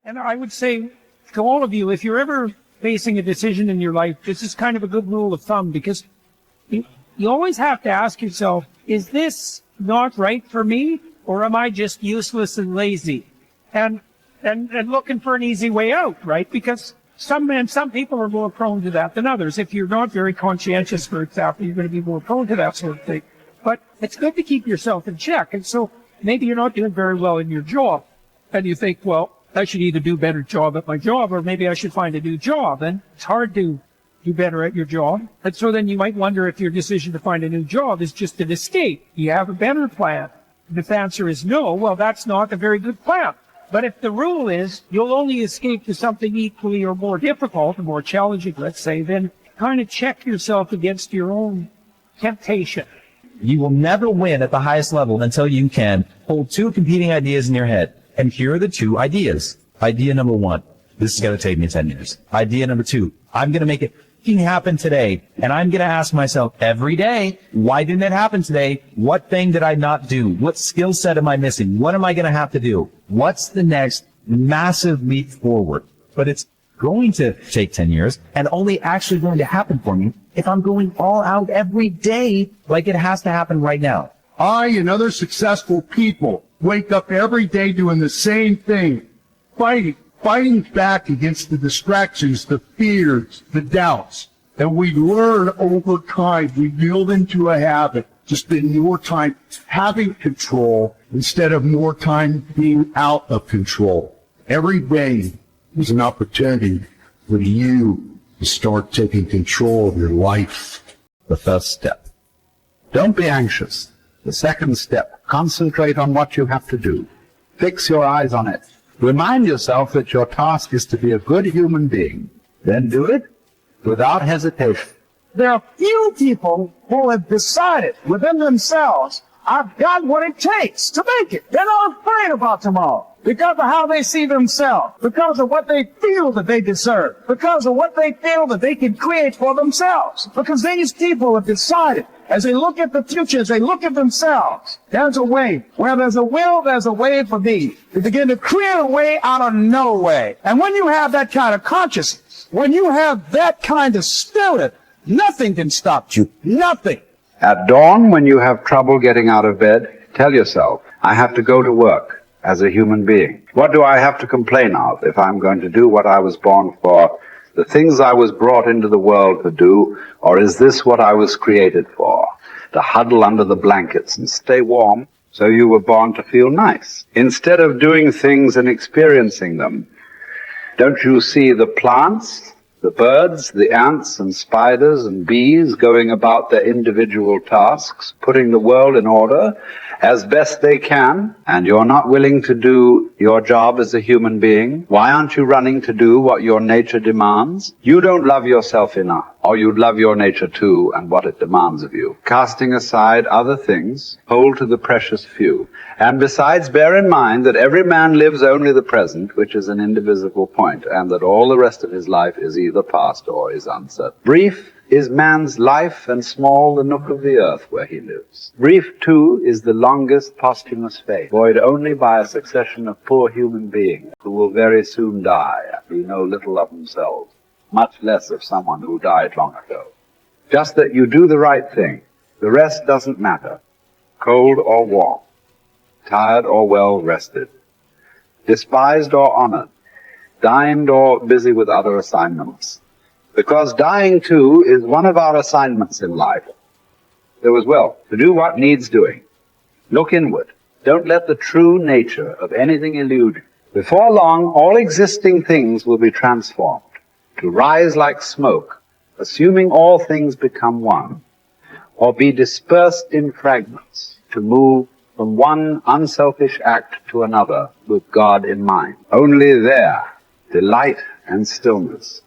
And I would say to all of you, if you're ever facing a decision in your life, this is kind of a good rule of thumb, because you always have to ask yourself, is this not right for me, or am I just useless and lazy? And looking for an easy way out, right? Because some people are more prone to that than others. If you're not very conscientious, for example, you're going to be more prone to that sort of thing. But it's good to keep yourself in check. And so maybe you're not doing very well in your job, and you think, well, I should either do a better job at my job, or maybe I should find a new job. And it's hard to do better at your job. And so then you might wonder if your decision to find a new job is just an escape. You have a better plan. And if the answer is no, well, that's not a very good plan. But if the rule is you'll only escape to something equally or more difficult, or more challenging, let's say, then kind of check yourself against your own temptation. You will never win at the highest level until you can hold two competing ideas in your head. And here are the two ideas. Idea number one, this is going to take me 10 years. Idea number two, I'm going to make it happen today. And I'm going to ask myself every day, why didn't it happen today? What thing did I not do? What skill set am I missing? What am I going to have to do? What's the next massive leap forward? But it's going to take 10 years and only actually going to happen for me if I'm going all out every day like it has to happen right now. I and other successful people wake up every day doing the same thing, fighting back against the distractions, the fears, the doubts. And we learn over time, we build into a habit to spend more time having control instead of more time being out of control. Every day is an opportunity for you to start taking control of your life. The first step. Don't be anxious. The second step, concentrate on what you have to do. Fix your eyes on it. Remind yourself that your task is to be a good human being. Then do it without hesitation. There are few people who have decided within themselves, I've got what it takes to make it. They're not afraid about tomorrow because of how they see themselves, because of what they feel that they deserve, because of what they feel that they can create for themselves. Because these people have decided, as they look at the future, as they look at themselves, there's a way. Where there's a will, there's a way for thee. They begin to create a way out of no way. And when you have that kind of consciousness, when you have that kind of spirit, nothing can stop you. Nothing. At dawn, when you have trouble getting out of bed, tell yourself, I have to go to work as a human being. What do I have to complain of if I'm going to do what I was born for, the things I was brought into the world to do, or is this what I was created for? To huddle under the blankets and stay warm, so you were born to feel nice. Instead of doing things and experiencing them, don't you see the plants, the birds, the ants and spiders and bees going about their individual tasks, putting the world in order as best they can, and you're not willing to do your job as a human being? Why aren't you running to do what your nature demands? You don't love yourself enough, or you'd love your nature too and what it demands of you. Casting aside other things, hold to the precious few. And besides, bear in mind that every man lives only the present, which is an indivisible point, and that all the rest of his life is either past or is uncertain. Brief is man's life, and small the nook of the earth where he lives. Brief, too, is the longest posthumous fate, void only by a succession of poor human beings who will very soon die and who know little of themselves, much less of someone who died long ago. Just that you do the right thing. The rest doesn't matter, cold or warm, tired or well rested, despised or honored, dined or busy with other assignments. Because dying, too, is one of our assignments in life. So as well, to do what needs doing. Look inward. Don't let the true nature of anything elude you. Before long, all existing things will be transformed, to rise like smoke, assuming all things become one, or be dispersed in fragments, to move from one unselfish act to another with God in mind. Only there, delight and stillness.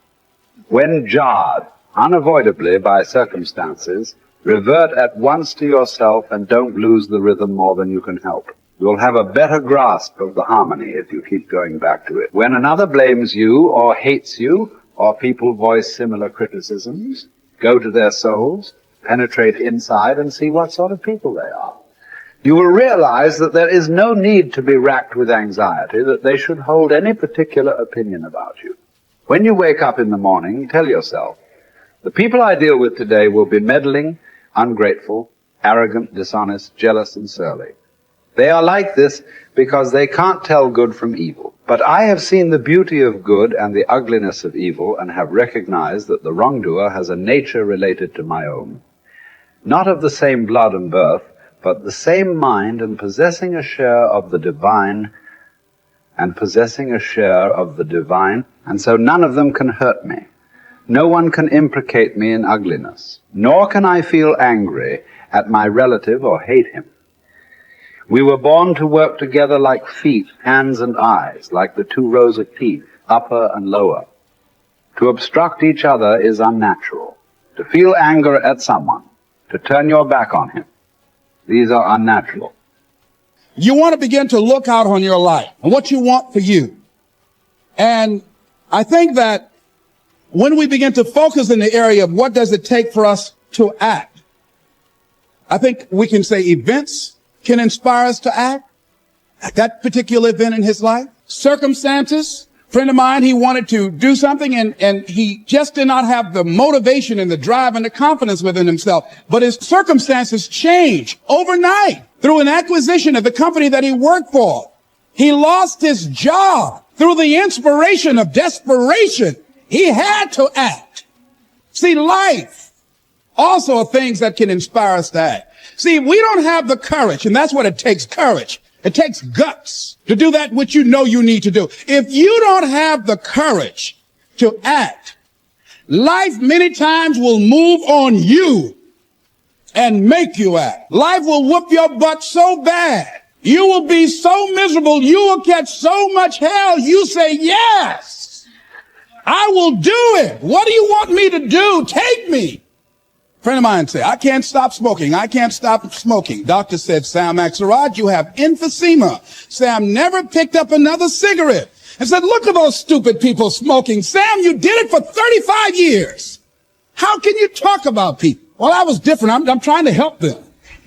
When jarred, unavoidably by circumstances, revert at once to yourself and don't lose the rhythm more than you can help. You'll have a better grasp of the harmony if you keep going back to it. When another blames you or hates you, or people voice similar criticisms, go to their souls, penetrate inside and see what sort of people they are. You will realize that there is no need to be racked with anxiety that they should hold any particular opinion about you. When you wake up in the morning, tell yourself, the people I deal with today will be meddling, ungrateful, arrogant, dishonest, jealous, and surly. They are like this because they can't tell good from evil. But I have seen the beauty of good and the ugliness of evil, and have recognized that the wrongdoer has a nature related to my own. Not of the same blood and birth, but the same mind, and possessing a share of the divine, and so none of them can hurt me. No one can imprecate me in ugliness, nor can I feel angry at my relative or hate him. We were born to work together like feet, hands and eyes, like the two rows of teeth, upper and lower. To obstruct each other is unnatural. To feel anger at someone, to turn your back on him, these are unnatural. You want to begin to look out on your life and what you want for you. And I think that when we begin to focus in the area of what does it take for us to act, I think we can say events can inspire us to act. That particular event in his life, circumstances. A friend of mine, he wanted to do something and he just did not have the motivation and the drive and the confidence within himself. But his circumstances changed overnight through an acquisition of the company that he worked for. He lost his job through the inspiration of desperation. He had to act. See, life also are things that can inspire us to act. See, we don't have the courage, and that's what it takes, courage. It takes guts to do that which you know you need to do. If you don't have the courage to act, life many times will move on you and make you act. Life will whoop your butt so bad. You will be so miserable. You will catch so much hell. You say, yes, I will do it. What do you want me to do? Take me. A friend of mine said, I can't stop smoking. I can't stop smoking. Doctor said, Sam Axelrod, you have emphysema. Sam never picked up another cigarette and said, look at those stupid people smoking. Sam, you did it for 35 years. How can you talk about people? Well, I was different. I'm trying to help them.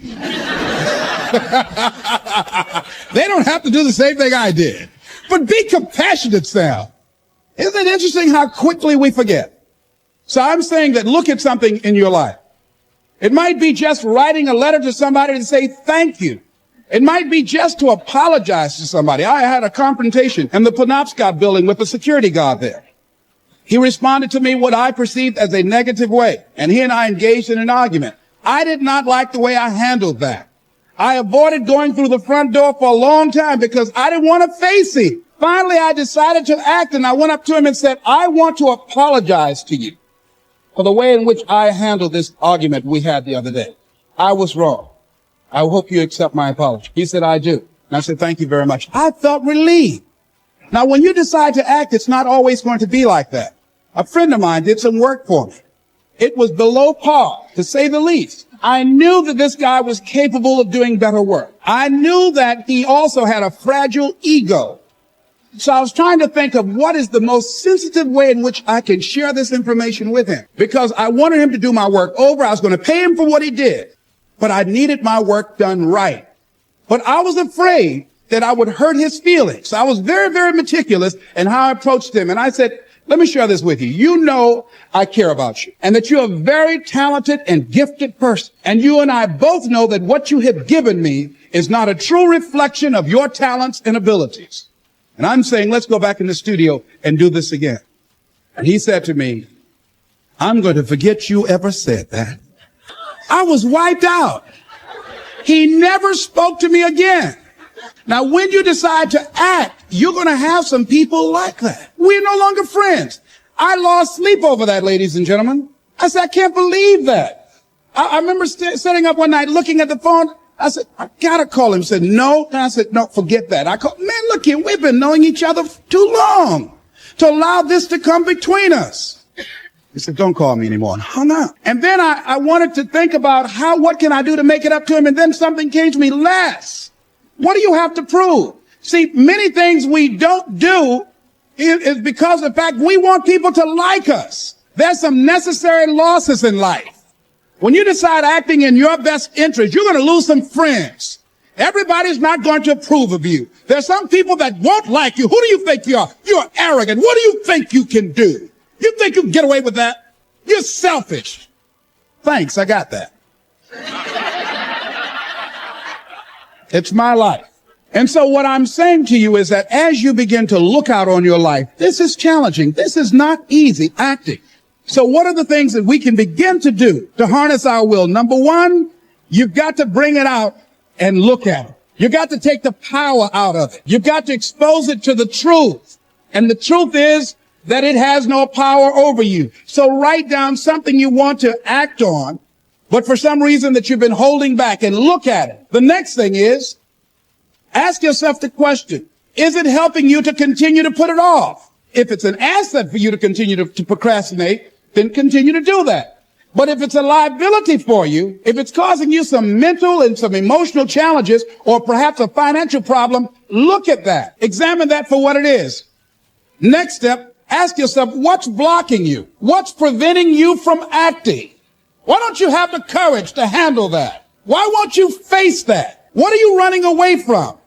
They don't have to do the same thing I did. But be compassionate, Sam. Isn't it interesting how quickly we forget? So I'm saying that look at something in your life. It might be just writing a letter to somebody to say thank you. It might be just to apologize to somebody. I had a confrontation in the Penobscot building with a security guard there. He responded to me what I perceived as a negative way, and he and I engaged in an argument. I did not like the way I handled that. I avoided going through the front door for a long time because I didn't want to face him. Finally, I decided to act, and I went up to him and said, I want to apologize to you for the way in which I handled this argument we had the other day. I was wrong. I hope you accept my apology. He said, I do. And I said, thank you very much. I felt relieved. Now, when you decide to act, it's not always going to be like that. A friend of mine did some work for me. It was below par, to say the least. I knew that this guy was capable of doing better work. I knew that he also had a fragile ego. So I was trying to think of what is the most sensitive way in which I can share this information with him. Because I wanted him to do my work over. I was going to pay him for what he did. But I needed my work done right. But I was afraid that I would hurt his feelings. So I was very, very meticulous in how I approached him. And I said, let me share this with you. You know I care about you and that you're a very talented and gifted person. And you and I both know that what you have given me is not a true reflection of your talents and abilities. And I'm saying, let's go back in the studio and do this again. And he said to me, I'm going to forget you ever said that. I was wiped out. He never spoke to me again. Now, when you decide to act, you're going to have some people like that. We're no longer friends. I lost sleep over that, ladies and gentlemen. I said, I can't believe that. I remember sitting up one night looking at the phone. I said, I gotta call him. He said, no. And I said, no, forget that. I called, man, look here. We've been knowing each other too long to allow this to come between us. He said, don't call me anymore. And hung up. And then I wanted to think about what can I do to make it up to him? And then something came to me, less. What do you have to prove? See, many things we don't do is because of the fact we want people to like us. There's some necessary losses in life. When you decide acting in your best interest, you're going to lose some friends. Everybody's not going to approve of you. There's some people that won't like you. Who do you think you are? You're arrogant. What do you think you can do? You think you can get away with that? You're selfish. Thanks, I got that. It's my life. And so what I'm saying to you is that as you begin to look out on your life, this is challenging. This is not easy acting. So what are the things that we can begin to do to harness our will? Number one, you've got to bring it out and look at it. You got to take the power out of it. You've got to expose it to the truth. And the truth is that it has no power over you. So write down something you want to act on, but for some reason that you've been holding back, and look at it. The next thing is, ask yourself the question, is it helping you to continue to put it off? If it's an asset for you to continue to procrastinate, then continue to do that. But if it's a liability for you, if it's causing you some mental and some emotional challenges, or perhaps a financial problem, look at that. Examine that for what it is. Next step, ask yourself, what's blocking you? What's preventing you from acting? Why don't you have the courage to handle that? Why won't you face that? What are you running away from?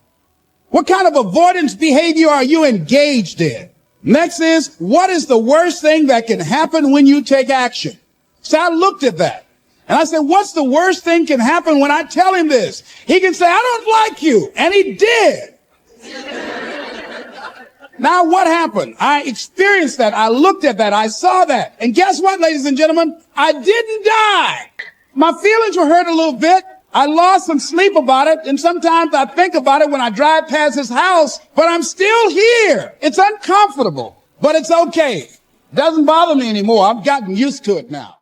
What kind of avoidance behavior are you engaged in? Next is, what is the worst thing that can happen when you take action? So I looked at that. And I said, what's the worst thing can happen when I tell him this? He can say, I don't like you. And he did. Now what happened? I experienced that. I looked at that. I saw that. And guess what, ladies and gentlemen? I didn't die. My feelings were hurt a little bit. I lost some sleep about it. And sometimes I think about it when I drive past his house, but I'm still here. It's uncomfortable, but it's okay. It doesn't bother me anymore. I've gotten used to it now.